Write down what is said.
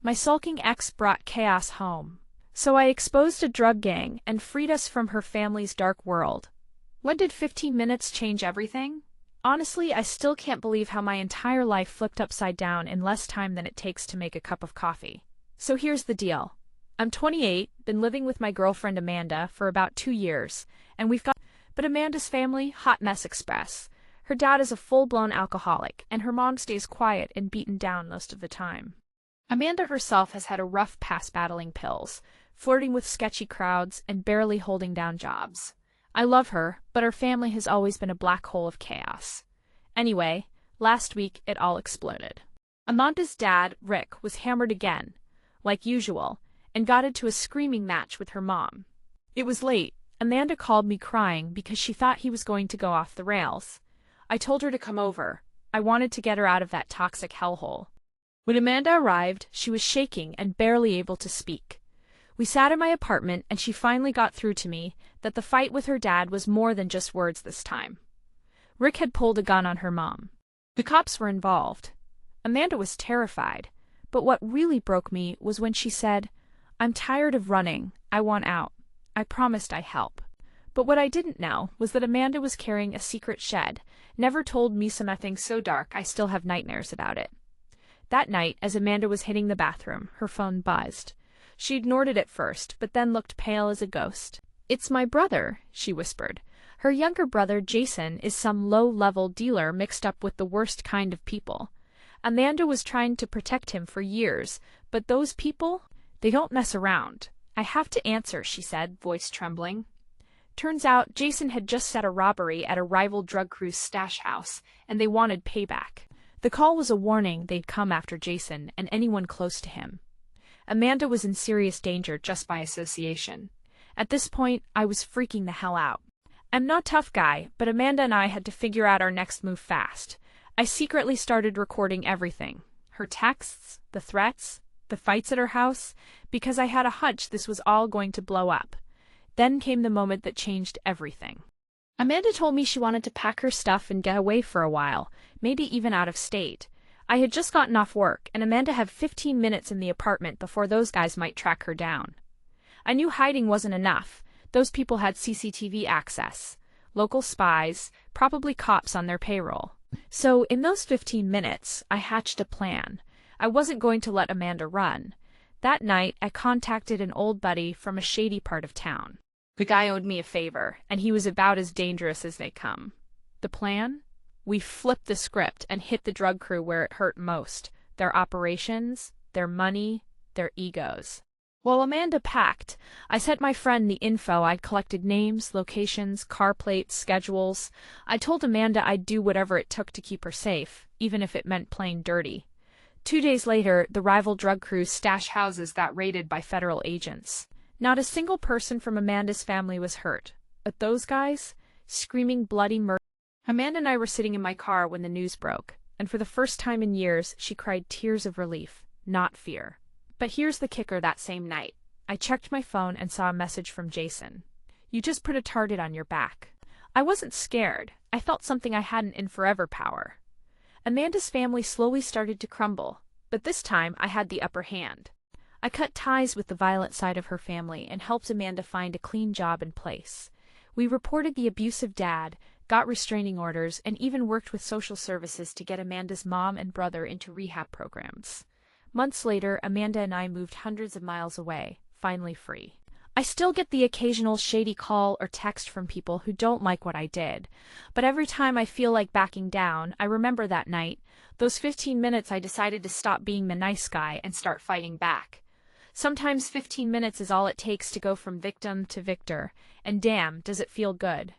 My sulking ex brought chaos home. So I exposed a drug gang and freed us from her family's dark world. When did 15 minutes change everything? Honestly, I still can't believe how my entire life flipped upside down in less time than it takes to make a cup of coffee. So here's the deal. I'm 28, been living with my girlfriend Amanda for about 2 years, and we've got... But Amanda's family, hot mess express. Her dad is a full-blown alcoholic, and her mom stays quiet and beaten down most of the time. Amanda herself has had a rough past battling pills, flirting with sketchy crowds, and barely holding down jobs. I love her, but her family has always been a black hole of chaos. Anyway, last week it all exploded. Amanda's dad, Rick, was hammered again, like usual, and got into a screaming match with her mom. It was late. Amanda called me crying because she thought he was going to go off the rails. I told her to come over. I wanted to get her out of that toxic hellhole. When Amanda arrived, she was shaking and barely able to speak. We sat in my apartment, and she finally got through to me that the fight with her dad was more than just words this time. Rick had pulled a gun on her mom. The cops were involved. Amanda was terrified, but what really broke me was when she said, "I'm tired of running. I want out. I promised I'd help." But what I didn't know was that Amanda was carrying a secret shed, never told me something so dark I still have nightmares about it. That night, as Amanda was hitting the bathroom, her phone buzzed. She ignored it at first, but then looked pale as a ghost. "It's my brother," she whispered. Her younger brother, Jason, is some low-level dealer mixed up with the worst kind of people. Amanda was trying to protect him for years, but those people, they don't mess around. "I have to answer," she said, voice trembling. Turns out, Jason had just set a robbery at a rival drug crew's stash house, and they wanted payback. The call was a warning they'd come after Jason and anyone close to him. Amanda was in serious danger just by association. At this point, I was freaking the hell out. I'm not a tough guy, but Amanda and I had to figure out our next move fast. I secretly started recording everything. Her texts, the threats, the fights at her house, because I had a hunch this was all going to blow up. Then came the moment that changed everything. Amanda told me she wanted to pack her stuff and get away for a while, maybe even out of state. I had just gotten off work, and Amanda had 15 minutes in the apartment before those guys might track her down. I knew hiding wasn't enough. Those people had CCTV access, local spies, probably cops on their payroll. So, in those 15 minutes, I hatched a plan. I wasn't going to let Amanda run. That night, I contacted an old buddy from a shady part of town. The guy owed me a favor, and he was about as dangerous as they come. The plan? We flipped the script and hit the drug crew where it hurt most: their operations, their money, their egos. While Amanda packed, I sent my friend the info. I'd collected names, locations, car plates, schedules. I told Amanda I'd do whatever it took to keep her safe, even if it meant playing dirty. 2 days later, the rival drug crews stash houses got raided by federal agents. Not a single person from Amanda's family was hurt. But those guys, screaming bloody murder. Amanda and I were sitting in my car when the news broke, and for the first time in years, she cried tears of relief, not fear. But here's the kicker: that same night, I checked my phone and saw a message from Jason. "You just put a target on your back." I wasn't scared. I felt something I hadn't in forever: power. Amanda's family slowly started to crumble, but this time I had the upper hand. I cut ties with the violent side of her family and helped Amanda find a clean job and place. We reported the abusive dad, got restraining orders, and even worked with social services to get Amanda's mom and brother into rehab programs. Months later, Amanda and I moved hundreds of miles away, finally free. I still get the occasional shady call or text from people who don't like what I did, but every time I feel like backing down, I remember that night, those 15 minutes I decided to stop being the nice guy and start fighting back. Sometimes 15 minutes is all it takes to go from victim to victor, and damn, does it feel good.